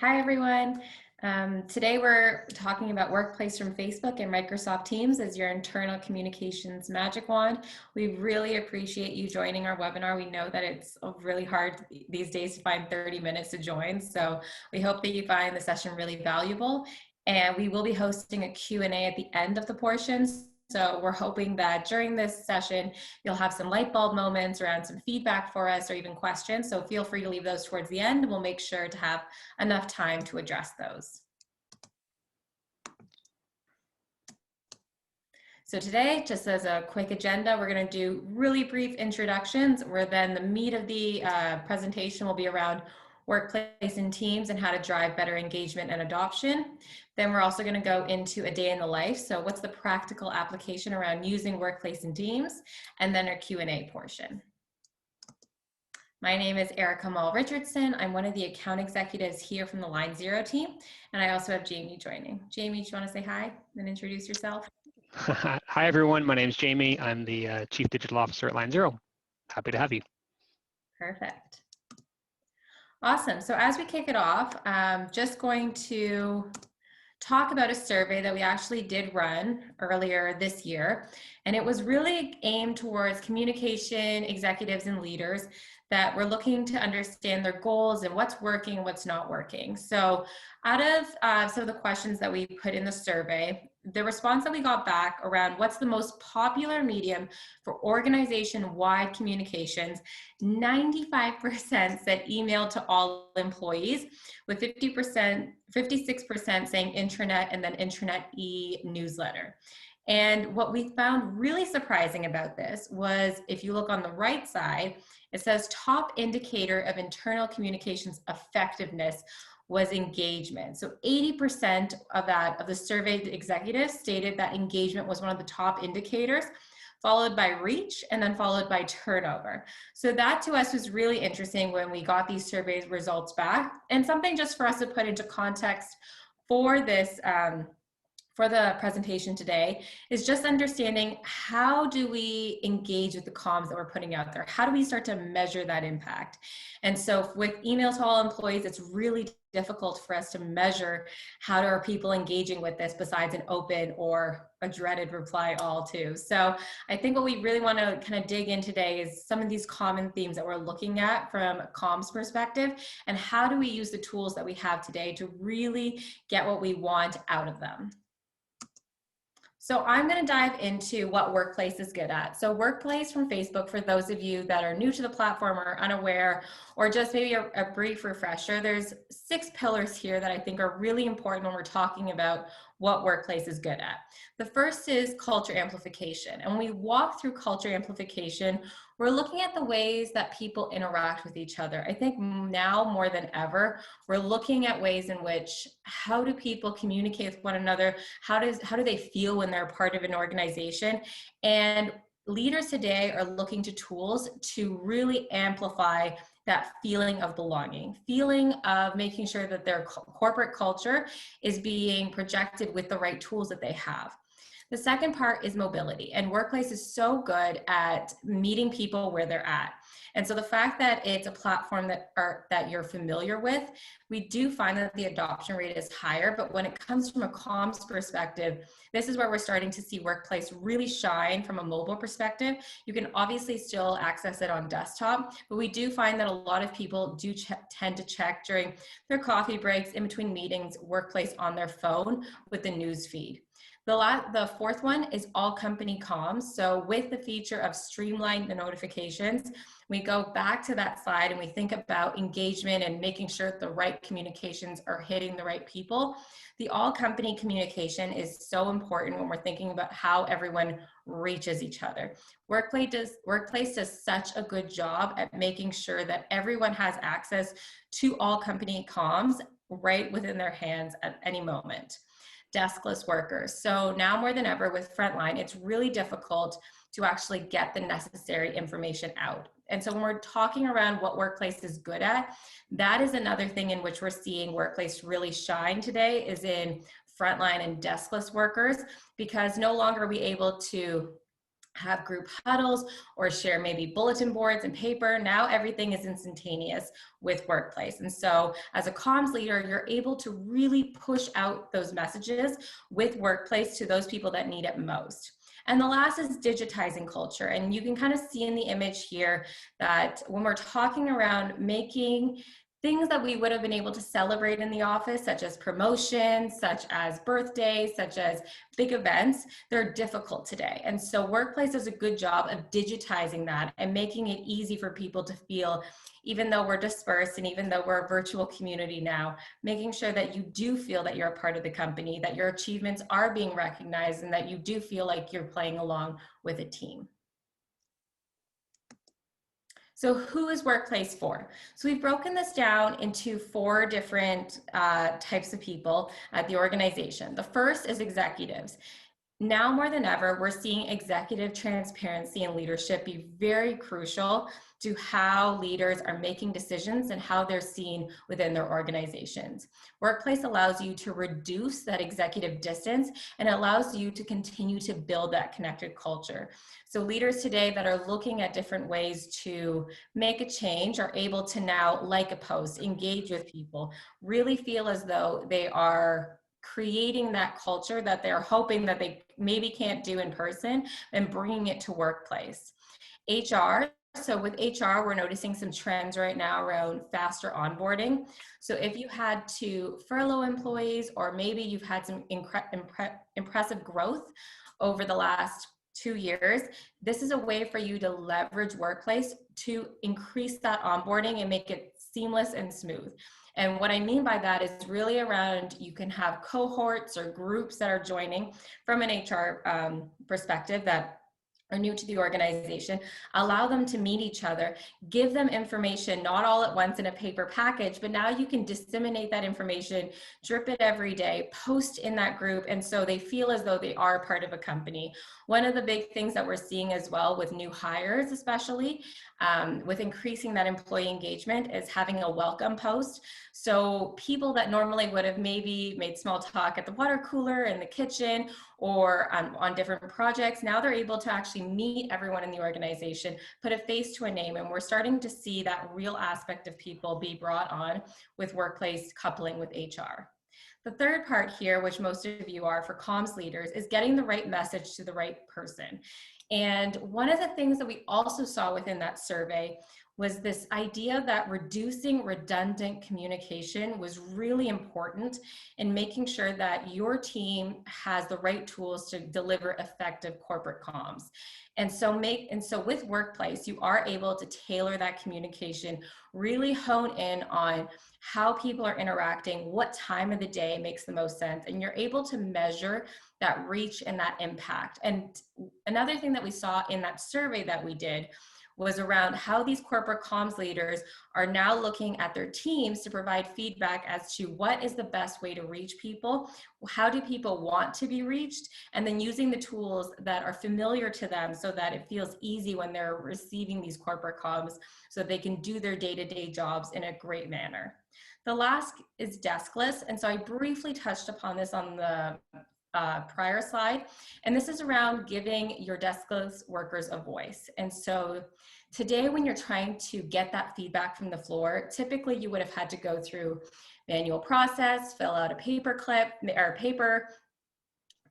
Hi, everyone. Today we're talking about Workplace from Facebook and Microsoft Teams as your internal communications magic wand. We really appreciate you joining our webinar. We know that it's really hard these days to find 30 minutes to join, so we hope that you find the session really valuable. And we will be hosting a Q&A at the end of the portions. So we're hoping that during this session, you'll have some light bulb moments around some feedback for us or even questions. So feel free to leave those towards the end. We'll make sure to have enough time to address those. So today, just as a quick agenda, we're going to do really brief introductions, where then the meat of the presentation will be around workplace and teams and how to drive better engagement and adoption. Then we're also going to go into a day in the life. So what's the practical application around using workplace and teams, and then our Q&A portion. My name is Erica Mall Richardson. I'm one of the account executives here from the Line Zero team, and I also have Jamie joining. Jamie, do you want to say hi and introduce yourself? Hi, everyone. My name is Jamie. I'm the Chief Digital Officer at Line Zero. Happy to have you. Perfect. Awesome. So as we kick it off, I'm just going to talk about a survey that we actually did run earlier this year. And it was really aimed towards communication executives and leaders that were looking to understand their goals and what's working and what's not working. So out of some of the questions that we put in the survey, the response that we got back around what's the most popular medium for organization-wide communications, 95% said email to all employees, with 56% saying intranet, and then intranet e-newsletter. And what we found really surprising about this was, if you look on the right side, it says top indicator of internal communications effectiveness was engagement. So 80% of the surveyed executives stated that engagement was one of the top indicators, followed by reach, and then followed by turnover. So that to us was really interesting when we got these survey results back, and something just for us to put into context for this for the presentation today is just understanding, how do we engage with the comms that we're putting out there? How do we start to measure that impact? And so with email to all employees, it's really difficult for us to measure how are people engaging with this besides an open or a dreaded reply all to. So I think what we really want to kind of dig in today is some of these common themes that we're looking at from a comms perspective, and how do we use the tools that we have today to really get what we want out of them. So I'm going to dive into what Workplace is good at. So Workplace from Facebook, for those of you that are new to the platform or unaware, or just maybe a brief refresher, there's 6 pillars here that I think are really important when we're talking about what Workplace is good at. The first is culture amplification. And when we walk through culture amplification, we're looking at the ways that people interact with each other. I think now more than ever, we're looking at ways in which, how do people communicate with one another? How do they feel when they're part of an organization? And leaders today are looking to tools to really amplify that feeling of belonging, feeling of making sure that their corporate culture is being projected with the right tools that they have. The second part is mobility, and Workplace is so good at meeting people where they're at. And so the fact that it's a platform that you're familiar with, we do find that the adoption rate is higher, but when it comes from a comms perspective, this is where we're starting to see Workplace really shine from a mobile perspective. You can obviously still access it on desktop, but we do find that a lot of people do tend to check during their coffee breaks, in between meetings, Workplace on their phone with the news feed. The fourth one is all company comms. So with the feature of streamline the notifications, we go back to that slide and we think about engagement and making sure the right communications are hitting the right people. The all company communication is so important when we're thinking about how everyone reaches each other. Workplace does such a good job at making sure that everyone has access to all company comms right within their hands at any moment. Deskless workers. So now more than ever with Frontline, it's really difficult to actually get the necessary information out. And so when we're talking around what Workplace is good at, that is another thing in which we're seeing Workplace really shine today, is in frontline and deskless workers, because no longer are we able to have group huddles or share maybe bulletin boards and paper. Now everything is instantaneous with Workplace. And so as a comms leader, you're able to really push out those messages with Workplace to those people that need it most. And the last is digitizing culture. And you can kind of see in the image here that when we're talking around making things that we would have been able to celebrate in the office, such as promotions, such as birthdays, such as big events, they're difficult today. And so Workplace does a good job of digitizing that and making it easy for people to feel, even though we're dispersed and even though we're a virtual community now, making sure that you do feel that you're a part of the company, that your achievements are being recognized, and that you do feel like you're playing along with a team. So who is Workplace for? So we've broken this down into 4 different types of people at the organization. The first is executives. Now more than ever, we're seeing executive transparency and leadership be very crucial to how leaders are making decisions and how they're seen within their organizations. Workplace allows you to reduce that executive distance and allows you to continue to build that connected culture. So leaders today that are looking at different ways to make a change are able to now like a post, engage with people, really feel as though they are creating that culture that they're hoping that they maybe can't do in person and bringing it to Workplace. HR. So with HR, we're noticing some trends right now around faster onboarding. So if you had to furlough employees, or maybe you've had some impressive growth over the last 2 years, this is a way for you to leverage Workplace to increase that onboarding and make it seamless and smooth. And what I mean by that is really around, you can have cohorts or groups that are joining from an HR perspective that are new to the organization, allow them to meet each other, give them information, not all at once in a paper package, but now you can disseminate that information, drip it every day, post in that group, and so they feel as though they are part of a company. One of the big things that we're seeing as well with new hires, especially with increasing that employee engagement, is having a welcome post. So people that normally would have maybe made small talk at the water cooler, in the kitchen, or on different projects, now they're able to actually meet everyone in the organization, put a face to a name, and we're starting to see that real aspect of people be brought on with Workplace coupling with HR. The third part here, which most of you are for comms leaders, is getting the right message to the right person. And one of the things that we also saw within that survey was this idea that reducing redundant communication was really important in making sure that your team has the right tools to deliver effective corporate comms. And so with Workplace, you are able to tailor that communication, really hone in on how people are interacting, what time of the day makes the most sense, and you're able to measure that reach and that impact. And another thing that we saw in that survey that we did was around how these corporate comms leaders are now looking at their teams to provide feedback as to what is the best way to reach people, how do people want to be reached, and then using the tools that are familiar to them so that it feels easy when they're receiving these corporate comms so they can do their day-to-day jobs in a great manner. The last is deskless, and so I briefly touched upon this on the prior slide, and this is around giving your deskless workers a voice. And so today, when you're trying to get that feedback from the floor, typically you would have had to go through manual process, fill out a paper clip or paper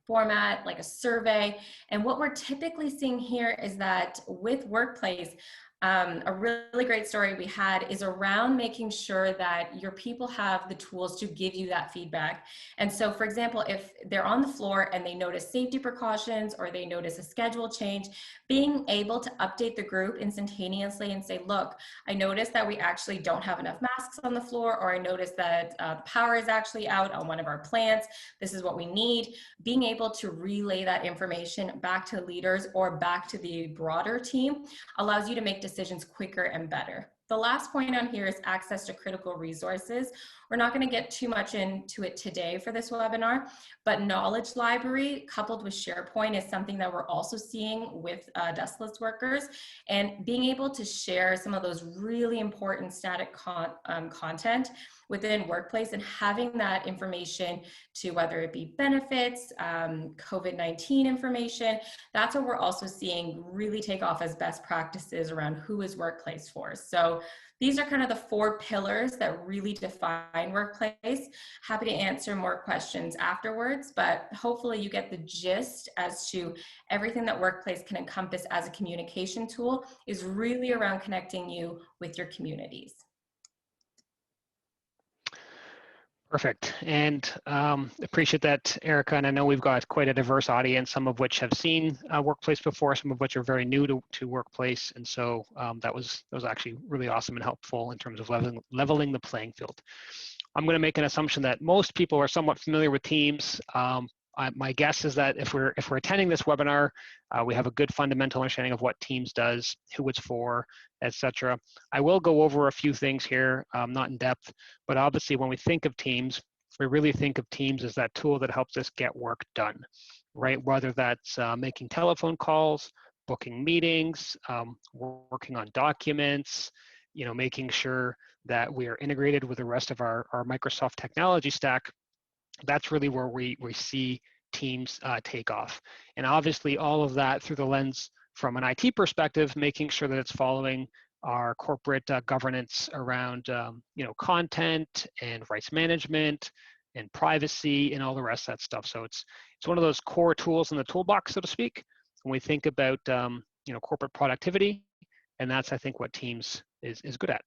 format, like a survey. And what we're typically seeing here is that with Workplace, a really great story we had is around making sure that your people have the tools to give you that feedback. And so, for example, if they're on the floor and they notice safety precautions or they notice a schedule change, being able to update the group instantaneously and say, look, I noticed that we actually don't have enough masks on the floor, or I noticed that the power is actually out on one of our plants. This is what we need. Being able to relay that information back to leaders or back to the broader team allows you to make decisions quicker and better. The last point on here is access to critical resources. We're not going to get too much into it today for this webinar, but knowledge library coupled with SharePoint is something that we're also seeing with deskless workers, and being able to share some of those really important static content within workplace, and having that information to whether it be benefits, COVID-19 information, that's what we're also seeing really take off as best practices around who is workplace for. So these are kind of the 4 pillars that really define workplace. Happy to answer more questions afterwards, but hopefully you get the gist as to everything that workplace can encompass as a communication tool is really around connecting you with your communities. Perfect. And appreciate that, Erica. And I know we've got quite a diverse audience, some of which have seen Workplace before, some of which are very new to Workplace. And so that was actually really awesome and helpful in terms of leveling the playing field. I'm going to make an assumption that most people are somewhat familiar with Teams. My guess is that if we're attending this webinar, we have a good fundamental understanding of what Teams does, who it's for, etc. I will go over a few things here, not in depth, but obviously when we think of Teams, we really think of Teams as that tool that helps us get work done, right? Whether that's making telephone calls, booking meetings, working on documents, making sure that we are integrated with the rest of our Microsoft technology stack. That's really where we see Teams take off. And obviously all of that through the lens from an IT perspective, making sure that it's following our corporate governance around content and rights management and privacy and all the rest of that stuff. So it's one of those core tools in the toolbox, so to speak, when we think about corporate productivity. And that's, I think, what Teams is good at.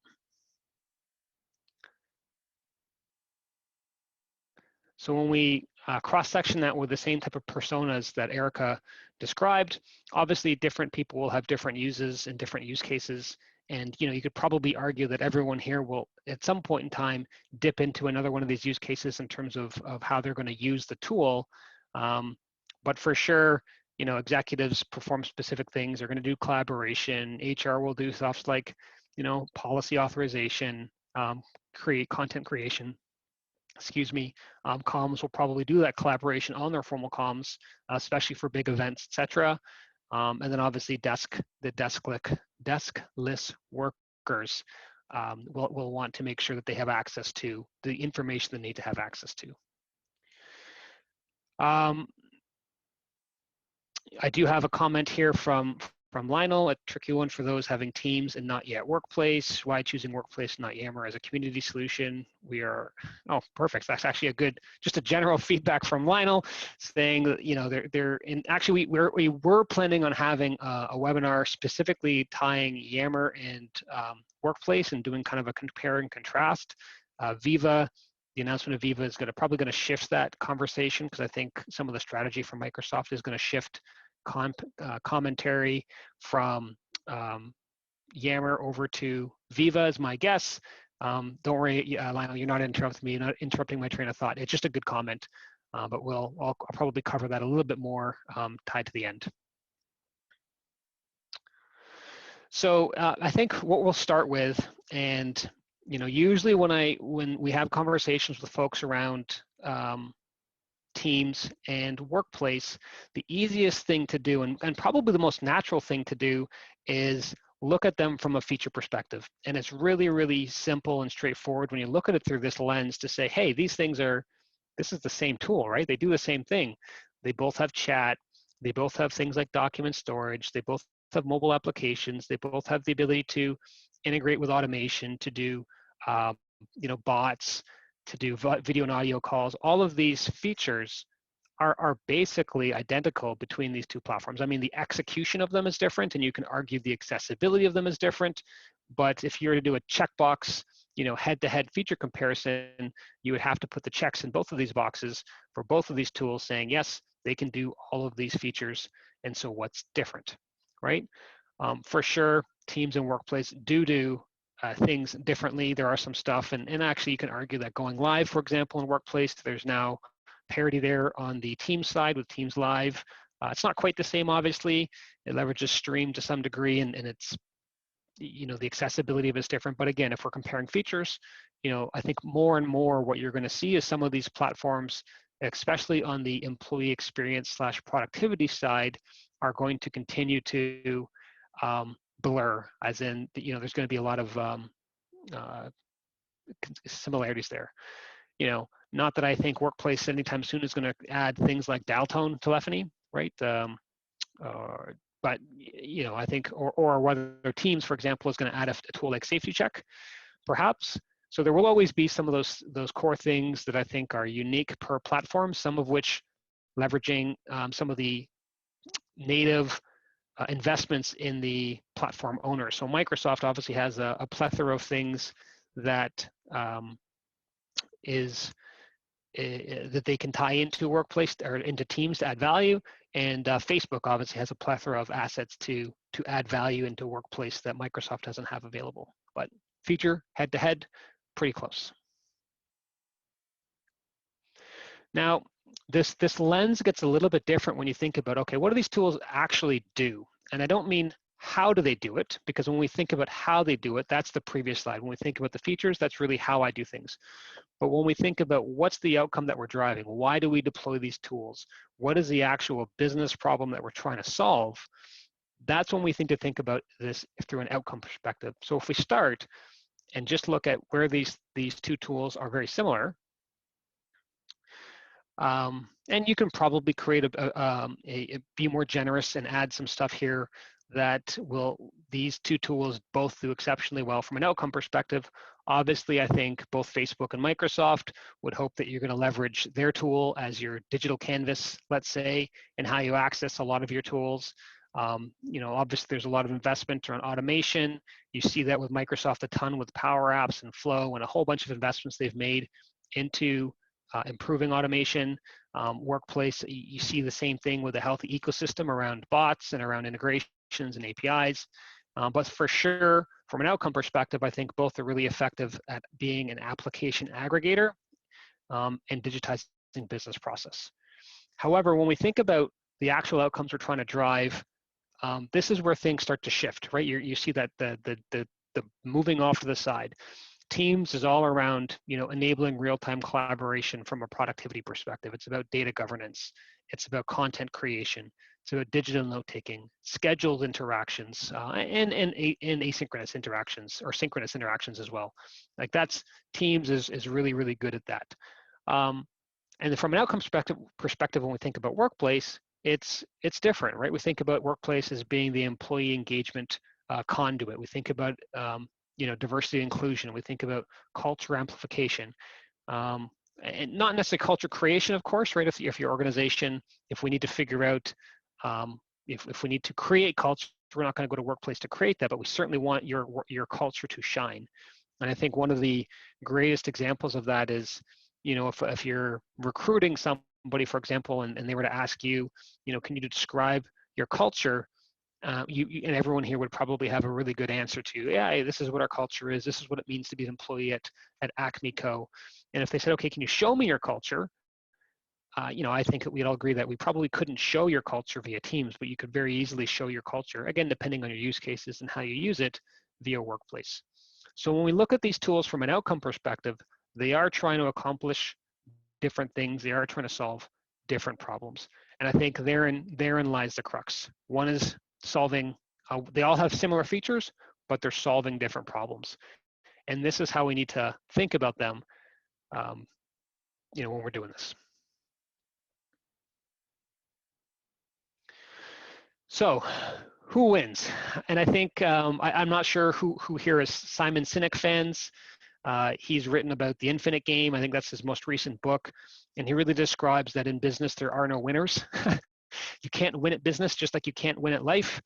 So when we cross-section that with the same type of personas that Erica described, obviously different people will have different uses and different use cases. And you could probably argue that everyone here will, at some point in time, dip into another one of these use cases in terms of how they're going to use the tool. But for sure, executives perform specific things. They're going to do collaboration. HR will do stuff like, policy authorization, create content creation. Excuse me, comms will probably do that collaboration on their formal comms, especially for big events, etc. And then obviously deskless workers will want to make sure that they have access to the information they need to have access to. I do have a comment here from Lionel, a tricky one for those having Teams and not yet Workplace. Why choosing Workplace, not Yammer as a community solution? We are, oh, perfect. That's actually just a general feedback from Lionel saying that, they're in, actually we were planning on having a webinar specifically tying Yammer and Workplace and doing kind of a compare and contrast. Viva, the announcement of Viva is probably going to shift that conversation because I think some of the strategy from Microsoft is going to shift commentary from Yammer over to Viva is my guess. Don't worry, Lionel, you're not interrupting me, you're not interrupting my train of thought. It's just a good comment, but I'll probably cover that a little bit more tied to the end. So I think what we'll start with, and usually when we have conversations with folks around Teams and Workplace, the easiest thing to do and probably the most natural thing to do is look at them from a feature perspective. And it's really, really simple and straightforward when you look at it through this lens to say, hey, this is the same tool, right? They do the same thing. They both have chat. They both have things like document storage. They both have mobile applications. They both have the ability to integrate with automation, to do bots, to do video and audio calls. All of these features are basically identical between these two platforms. I mean, the execution of them is different, and you can argue the accessibility of them is different. But if you were to do a checkbox, head-to-head feature comparison, you would have to put the checks in both of these boxes for both of these tools saying, yes, they can do all of these features. And so what's different, right? For sure, Teams and Workplace do things differently. There are some stuff, and actually you can argue that going live, for example, in Workplace, there's now parity there on the Teams side with Teams Live. It's not quite the same, obviously. It leverages Stream to some degree, and it's, the accessibility of it is different. But again, if we're comparing features, I think more and more what you're going to see is some of these platforms, especially on the employee experience / productivity side, are going to continue to blur, as in, there's going to be a lot of similarities there. Not that I think Workplace anytime soon is going to add things like dial tone telephony, right? But I think, or whether Teams, for example, is going to add a tool like Safety Check, perhaps. So there will always be some of those core things that I think are unique per platform, some of which leveraging some of the native investments in the platform owner. So Microsoft obviously has a plethora of things that that they can tie into Workplace or into Teams to add value, and Facebook obviously has a plethora of assets to add value into Workplace that Microsoft doesn't have available. But feature head-to-head, pretty close. Now, this lens gets a little bit different when you think about, okay, what do these tools actually do? And I don't mean how do they do it, because when we think about how they do it, that's the previous slide. When we think about the features, that's really how I do things. But when we think about what's the outcome that we're driving, why do we deploy these tools? What is the actual business problem that we're trying to solve? That's when we think about this through an outcome perspective. So if we start and just look at where these two tools are very similar, and you can probably create be more generous and add some stuff here that these two tools both do exceptionally well from an outcome perspective. Obviously, I think both Facebook and Microsoft would hope that you're going to leverage their tool as your digital canvas, let's say, and how you access a lot of your tools. Obviously there's a lot of investment around automation. You see that with Microsoft a ton with Power Apps and Flow and a whole bunch of investments they've made into improving automation. Workplace, you see the same thing with a healthy ecosystem around bots and around integrations and APIs. But for sure, from an outcome perspective, I think both are really effective at being an application aggregator and digitizing business process. However, when we think about the actual outcomes we're trying to drive, this is where things start to shift, right? You see that the moving off to the side. Teams is all around, enabling real-time collaboration from a productivity perspective. It's about data governance. It's about content creation. It's about digital note-taking, scheduled interactions, and asynchronous interactions or synchronous interactions as well. Like Teams is really, really good at that. And from an outcome perspective, when we think about Workplace, it's different, right? We think about Workplace as being the employee engagement conduit. We think about diversity and inclusion. We think about culture amplification, and not necessarily culture creation, of course, right? If your organization, if we need to figure out, if we need to create culture, we're not going to go to Workplace to create that, but we certainly want your culture to shine. And I think one of the greatest examples of that is, if you're recruiting somebody, for example, and they were to ask you, can you describe your culture? And everyone here would probably have a really good answer to, yeah, this is what our culture is. This is what it means to be an employee at Acme Co. And if they said, okay, can you show me your culture? I think we'd all agree that we probably couldn't show your culture via Teams, but you could very easily show your culture, again, depending on your use cases and how you use it via Workplace. So when we look at these tools from an outcome perspective, they are trying to accomplish different things. They are trying to solve different problems. And I think therein lies the crux. One is solving, they all have similar features, but they're solving different problems. And this is how we need to think about them, when we're doing this. So who wins? And I think, I'm not sure who here is Simon Sinek fans. He's written about the infinite game. I think that's his most recent book. And he really describes that in business, there are no winners. You can't win at business just like you can't win at life.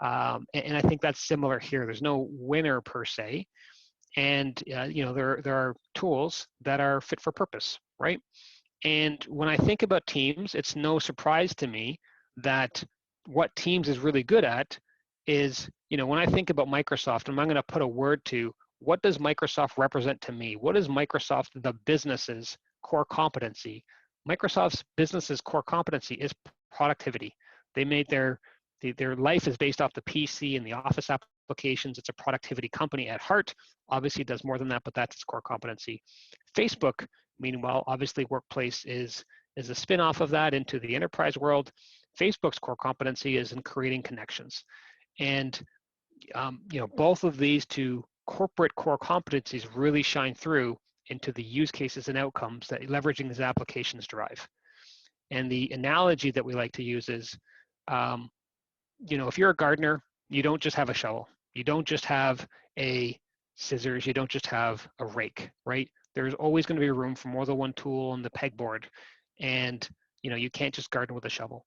And I think that's similar here. There's no winner per se. And there are tools that are fit for purpose, right? And when I think about Teams, it's no surprise to me that what Teams is really good at is, when I think about Microsoft, and I'm going to put a word to, what does Microsoft represent to me? What is Microsoft, the business's core competency? Microsoft's business's core competency is productivity. They made their life is based off the PC and the Office applications. It's a productivity company at heart. Obviously, it does more than that, but that's its core competency. Facebook, meanwhile, obviously, Workplace is a spin-off of that into the enterprise world. Facebook's core competency is in creating connections. And both of these two corporate core competencies really shine through into the use cases and outcomes that leveraging these applications drive. And the analogy that we like to use is, if you're a gardener, you don't just have a shovel. You don't just have a scissors. You don't just have a rake, right? There's always going to be room for more than one tool on the pegboard. And, you can't just garden with a shovel.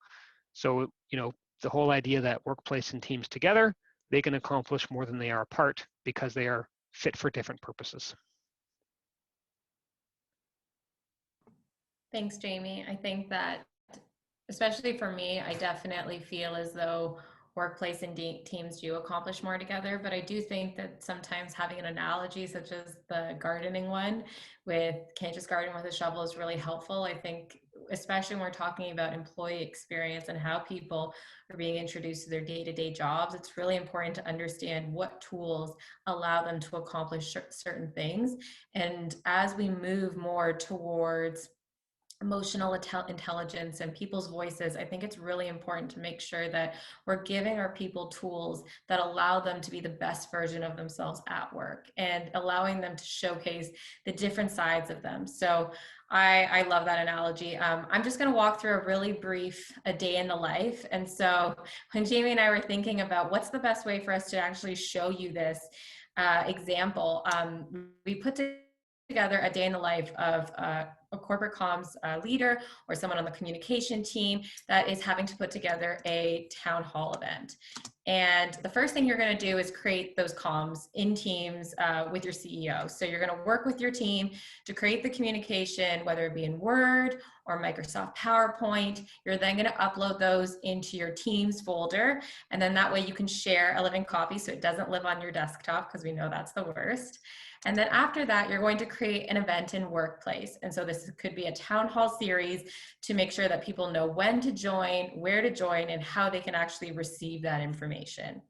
So, the whole idea that workplace and teams together, they can accomplish more than they are apart because they are fit for different purposes. Thanks, Jamie. I think that, especially for me, I definitely feel as though workplace and teams do accomplish more together. But I do think that sometimes having an analogy such as the gardening one with can't just garden with a shovel is really helpful. I think, especially when we're talking about employee experience and how people are being introduced to their day-to-day jobs, it's really important to understand what tools allow them to accomplish certain things. And as we move more towards emotional intelligence and people's voices, I think it's really important to make sure that we're giving our people tools that allow them to be the best version of themselves at work and allowing them to showcase the different sides of them. So I love that analogy. I'm just going to walk through a really brief a day in the life. And so when Jamie and I were thinking about what's the best way for us to actually show you this example, we put together a day in the life of a corporate comms leader or someone on the communication team that is having to put together a town hall event. And the first thing you're going to do is create those comms in Teams with your CEO. So you're going to work with your team to create the communication, whether it be in Word or Microsoft PowerPoint. You're then going to upload those into your Teams folder. And then that way you can share a living copy so it doesn't live on your desktop, because we know that's the worst. And then after that, you're going to create an event in Workplace. And so this could be a town hall series to make sure that people know when to join, where to join, and how they can actually receive that information.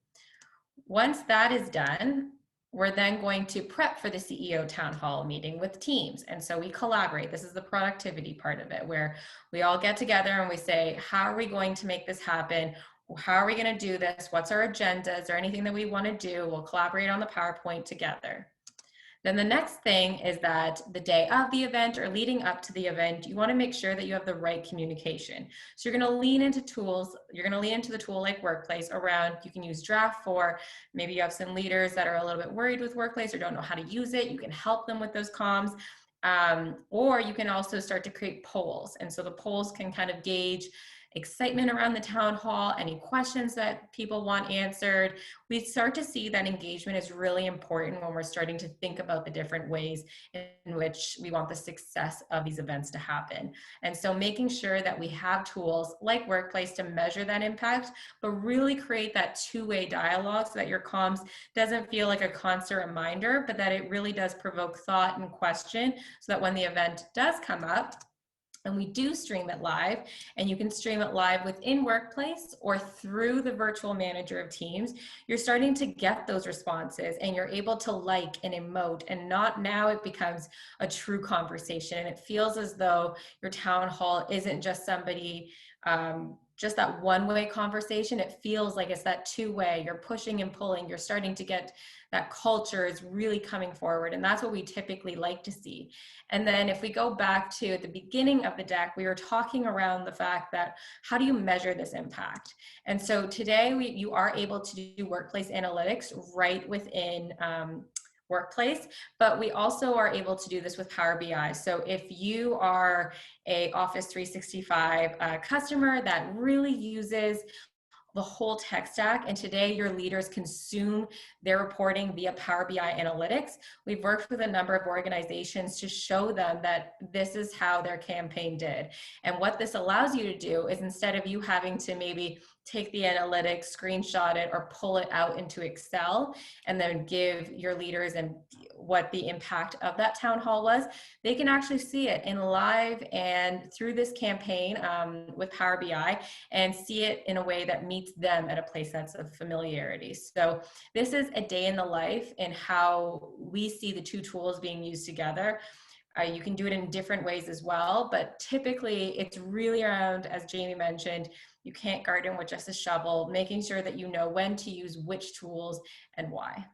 Once that is done, we're then going to prep for the CEO town hall meeting with teams. And so we collaborate. This is the productivity part of it, where we all get together and we say, how are we going to make this happen? How are we going to do this? What's our agenda? Is there anything that we want to do? We'll collaborate on the PowerPoint together. Then the next thing is that the day of the event or leading up to the event, you want to make sure that you have the right communication. So you're going to lean into tools. You're going to lean into the tool like Workplace around, you can use Draft for, maybe you have some leaders that are a little bit worried with Workplace or don't know how to use it. You can help them with those comms. Or you can also start to create polls. And so the polls can kind of gauge excitement around the town hall, any questions that people want answered. We start to see that engagement is really important when we're starting to think about the different ways in which we want the success of these events to happen. And so making sure that we have tools like Workplace to measure that impact, but really create that two-way dialogue so that your comms doesn't feel like a constant reminder, but that it really does provoke thought and question, so that when the event does come up, and we do stream it live, and you can stream it live within Workplace or through the virtual manager of Teams, you're starting to get those responses and you're able to like and emote, and not now it becomes a true conversation. And it feels as though your town hall isn't just somebody, just that one-way conversation. It feels like it's that two-way. You're pushing and pulling. You're starting to get that culture is really coming forward. And that's what we typically like to see. And then if we go back to at the beginning of the deck, we were talking around the fact that how do you measure this impact? And so today you are able to do workplace analytics right within Workplace, but we also are able to do this with Power BI. So if you are a Office 365 customer that really uses the whole tech stack, and today your leaders consume their reporting via Power BI analytics, we've worked with a number of organizations to show them that this is how their campaign did. And what this allows you to do is, instead of you having to maybe take the analytics, screenshot it, or pull it out into Excel and then give your leaders and what the impact of that town hall was, they can actually see it in live and through this campaign with Power BI, and see it in a way that meets them at a place that's of familiarity. So this is a day in the life in how we see the two tools being used together. You can do it in different ways as well, but typically it's really around, as Jamie mentioned, you can't garden with just a shovel, making sure that you know when to use which tools and why.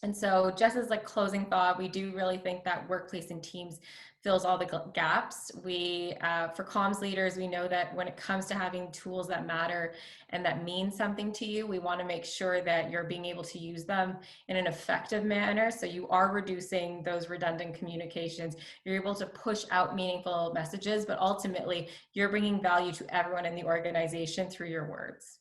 And so just as like closing thought, we do really think that workplace and teams fills all the gaps. For comms leaders, we know that when it comes to having tools that matter and that mean something to you, we want to make sure that you're being able to use them in an effective manner. So you are reducing those redundant communications. You're able to push out meaningful messages, but ultimately you're bringing value to everyone in the organization through your words.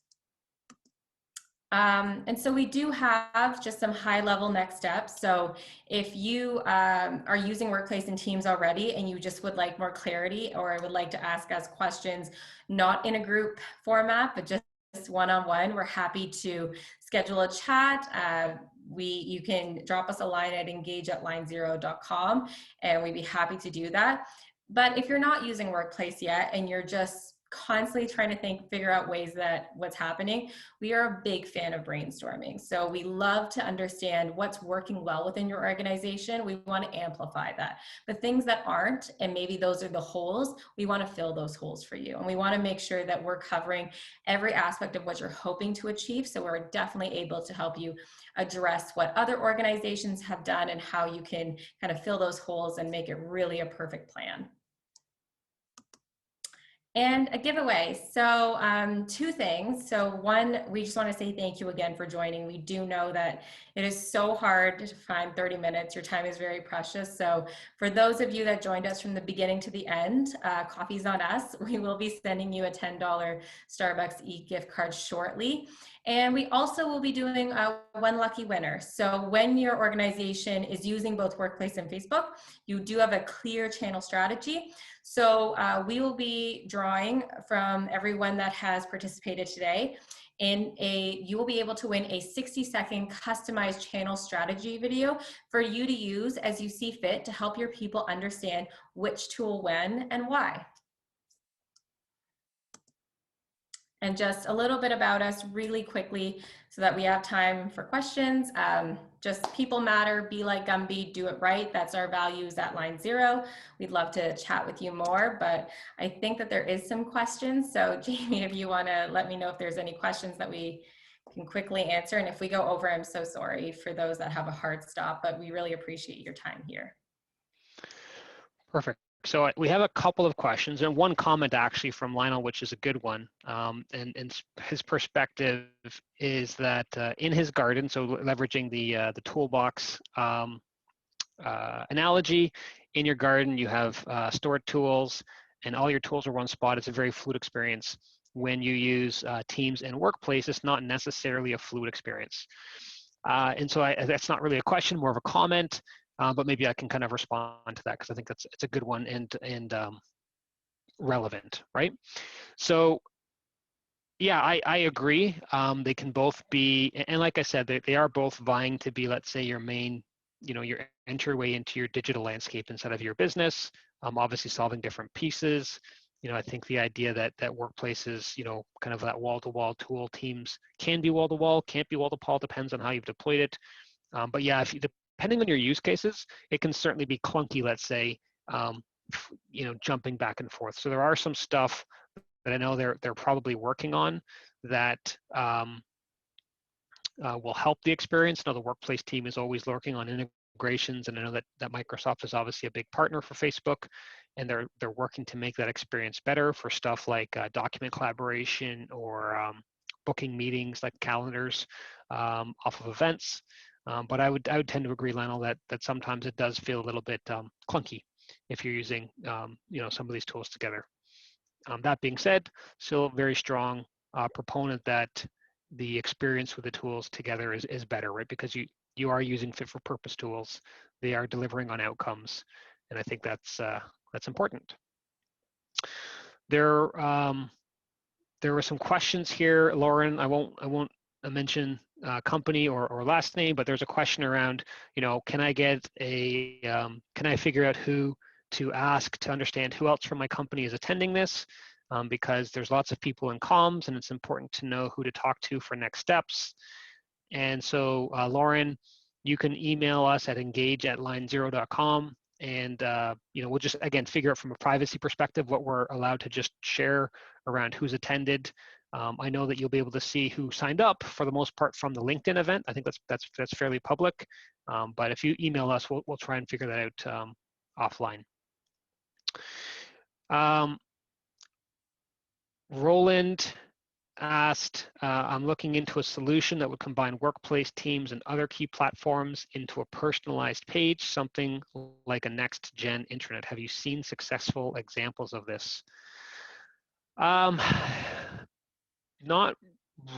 And so we do have just some high level next steps. So if you are using Workplace and Teams already and you just would like more clarity or would like to ask us questions, not in a group format, but just one-on-one, we're happy to schedule a chat. You can drop us a line at engage@line0.com and we'd be happy to do that. But if you're not using Workplace yet and you're just constantly trying to figure out ways that what's happening, we are a big fan of brainstorming. So we love to understand what's working well within your organization. We want to amplify that. But things that aren't, and maybe those are the holes, we want to fill those holes for you. And we want to make sure that we're covering every aspect of what you're hoping to achieve. So we're definitely able to help you address what other organizations have done and how you can kind of fill those holes and make it really a perfect plan. And a giveaway. So two things. So one, we just want to say thank you again for joining. We do know that it is so hard to find 30 minutes. Your time is very precious. So for those of you that joined us from the beginning to the end, coffee's on us. We will be sending you a $10 Starbucks e-gift card shortly. And we also will be doing one lucky winner. So when your organization is using both Workplace and Facebook, you do have a clear channel strategy. So we will be drawing from everyone that has participated today. You will be able to win a 60-second customized channel strategy video for you to use as you see fit to help your people understand which tool when and why. And just a little bit about us really quickly so that we have time for questions. Just people matter, be like Gumby, do it right. That's our values at Line 0. We'd love to chat with you more, but I think that there is some questions. So Jamie, if you wanna let me know if there's any questions that we can quickly answer. And if we go over, I'm so sorry for those that have a hard stop, but we really appreciate your time here. Perfect. So we have a couple of questions and one comment actually from Lionel, which is a good one. And his perspective is that in his garden, so leveraging the toolbox analogy, in your garden you have stored tools and all your tools are one spot. It's a very fluid experience. When you use Teams and Workplace, it's not necessarily a fluid experience. And so that's not really a question, more of a comment. But maybe I can kind of respond to that because I think it's a good one and relevant, right? So yeah, I agree. They can both be, and like I said, they are both vying to be, let's say, your main, your entryway into your digital landscape inside of your business. Obviously solving different pieces. I think the idea that workplaces, kind of that wall-to-wall tool, Teams can be wall-to-wall, can't be wall-to-wall, depends on how you've deployed it. But yeah, depending on your use cases, it can certainly be clunky, let's say, jumping back and forth. So there are some stuff that I know they're probably working on that will help the experience. I know the Workplace team is always working on integrations, and I know that Microsoft is obviously a big partner for Facebook, and they're working to make that experience better for stuff like document collaboration or booking meetings like calendars off of events. But I would tend to agree, Lionel, that sometimes it does feel a little bit clunky if you're using some of these tools together. That being said, still a very strong proponent that the experience with the tools together is better, right? Because you are using fit for purpose tools, they are delivering on outcomes, and I think that's important. There were some questions here, Lauren. I won't mention company or last name, but there's a question around, can I figure out who to ask to understand who else from my company is attending this? Because there's lots of people in comms and it's important to know who to talk to for next steps. And so Lauren, you can email us at engage@line0.com and we'll just, again, figure out from a privacy perspective what we're allowed to just share around who's attended. I know that you'll be able to see who signed up for the most part from the LinkedIn event. I think that's fairly public. But if you email us, we'll try and figure that out offline. Roland asked, I'm looking into a solution that would combine workplace, teams, and other key platforms into a personalized page, something like a next-gen intranet. Have you seen successful examples of this? Not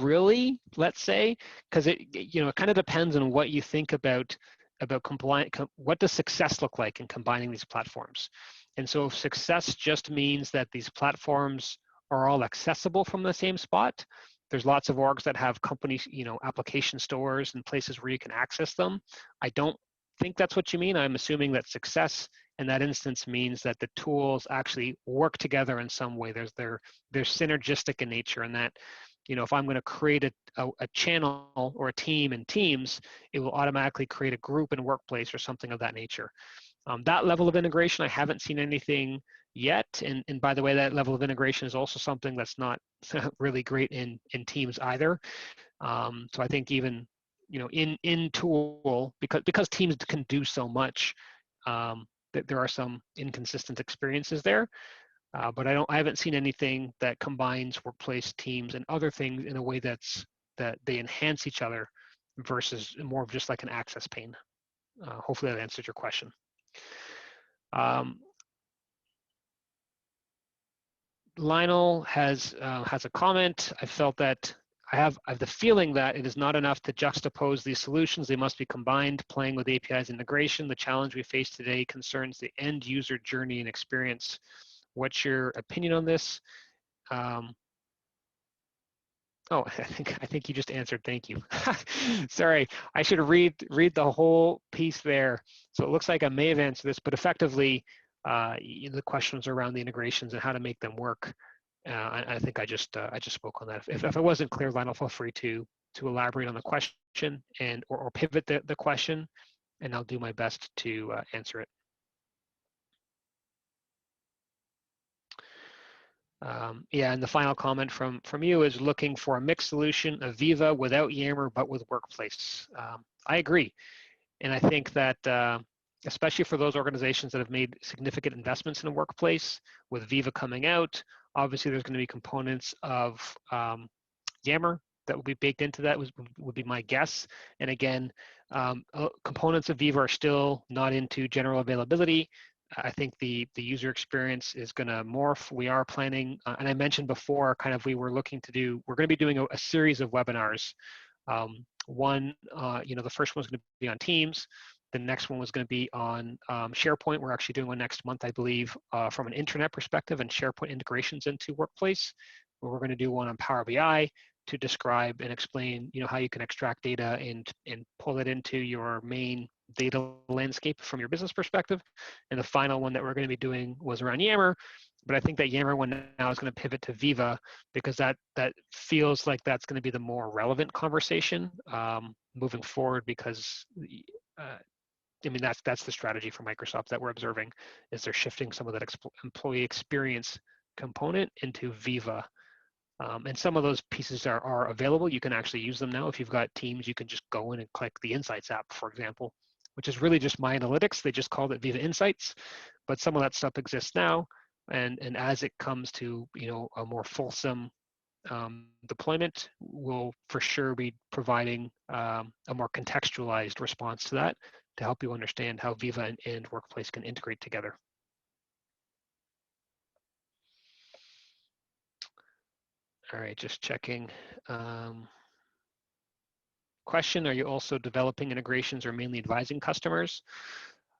really, let's say, because it kind of depends on what you think about what does success look like in combining these platforms. And so if success just means that these platforms are all accessible from the same spot, there's lots of orgs that have companies, application stores and places where you can access them. I don't think that's what you mean. I'm assuming that success in that instance means that the tools actually work together in some way. They're synergistic in nature, and that, if I'm going to create a channel or a team in Teams, it will automatically create a group in Workplace or something of that nature. That level of integration, I haven't seen anything yet. And by the way, that level of integration is also something that's not really great in Teams either. So I think even, in tool, because Teams can do so much, that there are some inconsistent experiences there. But I haven't seen anything that combines Workplace, Teams, and other things in a way that they enhance each other versus more of just like an access pane. Hopefully that answers your question. Lionel has a comment. I felt that I have the feeling that it is not enough to juxtapose these solutions. They must be combined. Playing with APIs integration, the challenge we face today concerns the end user journey and experience. What's your opinion on this? Oh, I think you just answered. Thank you. Sorry, I should read the whole piece there. So it looks like I may have answered this, but effectively, the questions around the integrations and how to make them work. I think I just spoke on that. If it wasn't clear, Lionel, feel free to elaborate on the question or pivot the question, and I'll do my best to answer it. Yeah, and the final comment from you is looking for a mixed solution of Viva without Yammer, but with Workplace. I agree. And I think that especially for those organizations that have made significant investments in a Workplace, with Viva coming out, obviously there's going to be components of Yammer that will be baked into that, would be my guess. And again, components of Viva are still not into general availability. I think the user experience is going to morph. We are planning, and I mentioned before, kind of we're going to be doing a series of webinars. One, the first one's going to be on Teams. The next one was going to be on SharePoint. We're actually doing one next month, I believe, from an intranet perspective and SharePoint integrations into Workplace. We're going to do one on Power BI to describe and explain, how you can extract data and pull it into your main data landscape from your business perspective. And the final one that we're going to be doing was around Yammer, but I think that Yammer one now is going to pivot to Viva because that feels like that's going to be the more relevant conversation moving forward, because that's the strategy for Microsoft that we're observing, is they're shifting some of that employee experience component into Viva. And some of those pieces are available. You can actually use them now. If you've got Teams, you can just go in and click the Insights app, for example, which is really just My Analytics. They just called it Viva Insights, but some of that stuff exists now. And as it comes to a more fulsome deployment, we'll for sure be providing a more contextualized response to that to help you understand how Viva and Workplace can integrate together. All right, just checking. Question, are you also developing integrations or mainly advising customers?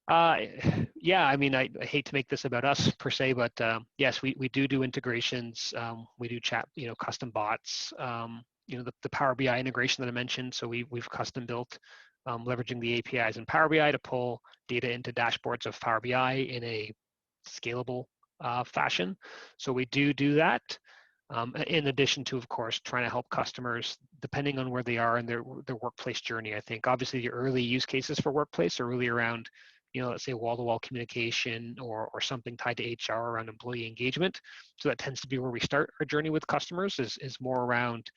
Yeah, I hate to make this about us per se, but yes, we do integrations. We do chat, custom bots, the Power BI integration that I mentioned. So we've custom built, leveraging the APIs in Power BI to pull data into dashboards of Power BI in a scalable fashion. So we do that. In addition to, of course, trying to help customers depending on where they are in their workplace journey. I think obviously the early use cases for Workplace are really around, let's say wall-to-wall communication or something tied to HR around employee engagement. So that tends to be where we start our journey with customers, is more around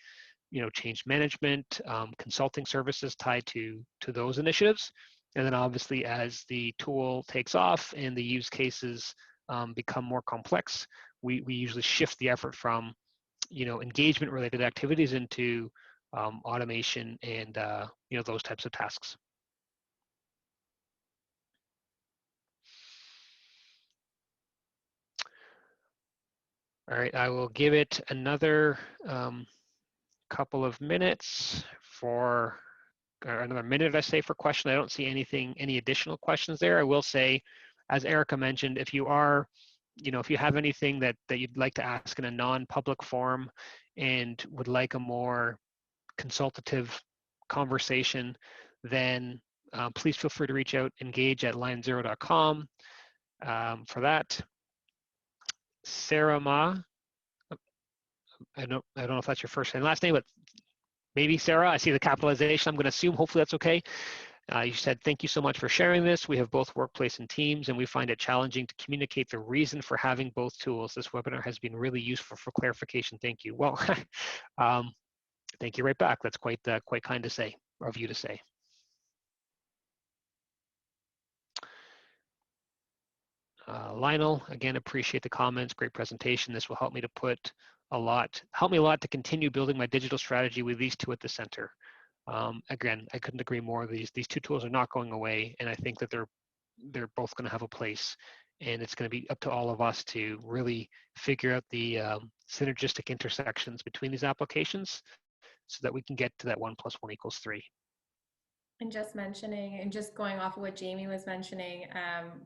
change management, consulting services tied to those initiatives. And then obviously as the tool takes off and the use cases become more complex, we usually shift the effort from engagement related activities into automation and those types of tasks. All right, I will give it another couple of minutes for, or another minute, I say, for question. I don't see any additional questions there. I will say, as Erica mentioned, if you are, if you have anything that you'd like to ask in a non-public forum and would like a more consultative conversation, then please feel free to reach out, engage@linezero.com for that. Sarah Ma, I don't know if that's your first and last name, but maybe Sarah, I see the capitalization. I'm going to assume, hopefully that's okay. You said, thank you so much for sharing this. We have both workplace and teams, and we find it challenging to communicate the reason for having both tools. This webinar has been really useful for clarification. Thank you. Well, thank you right back. That's quite kind to say, of you to say. Lionel, again, appreciate the comments. Great presentation. This will help me a lot to continue building my digital strategy with these two at the center. Again, I couldn't agree more. These two tools are not going away, and I think that they're both going to have a place. And it's going to be up to all of us to really figure out the synergistic intersections between these applications so that we can get to that 1 + 1 = 3. And just mentioning, and just going off of what Jamie was mentioning,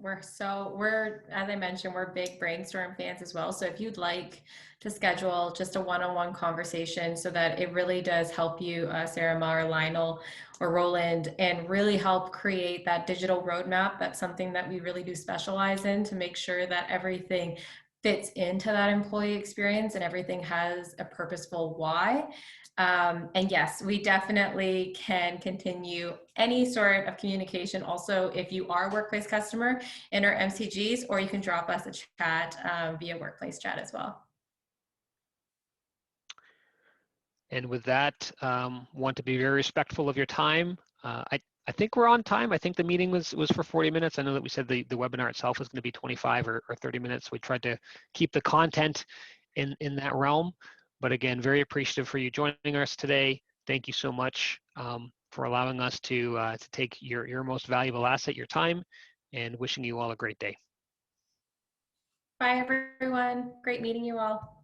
we're, as I mentioned, we're big brainstorm fans as well. So if you'd like to schedule just a one-on-one conversation so that it really does help you, Sarah Ma or Lionel or Roland, and really help create that digital roadmap, that's something that we really do specialize in, to make sure that everything fits into that employee experience and everything has a purposeful why. And yes, we definitely can continue any sort of communication. Also, if you are a workplace customer in our MCGs, or you can drop us a chat via workplace chat as well. And with that, want to be very respectful of your time. I think we're on time. I think the meeting was for 40 minutes. I know that we said the webinar itself was going to be 25 or 30 minutes. We tried to keep the content in that realm. But again, very appreciative for you joining us today. Thank you so much for allowing us to take your most valuable asset, your time, and wishing you all a great day. Bye, everyone. Great meeting you all.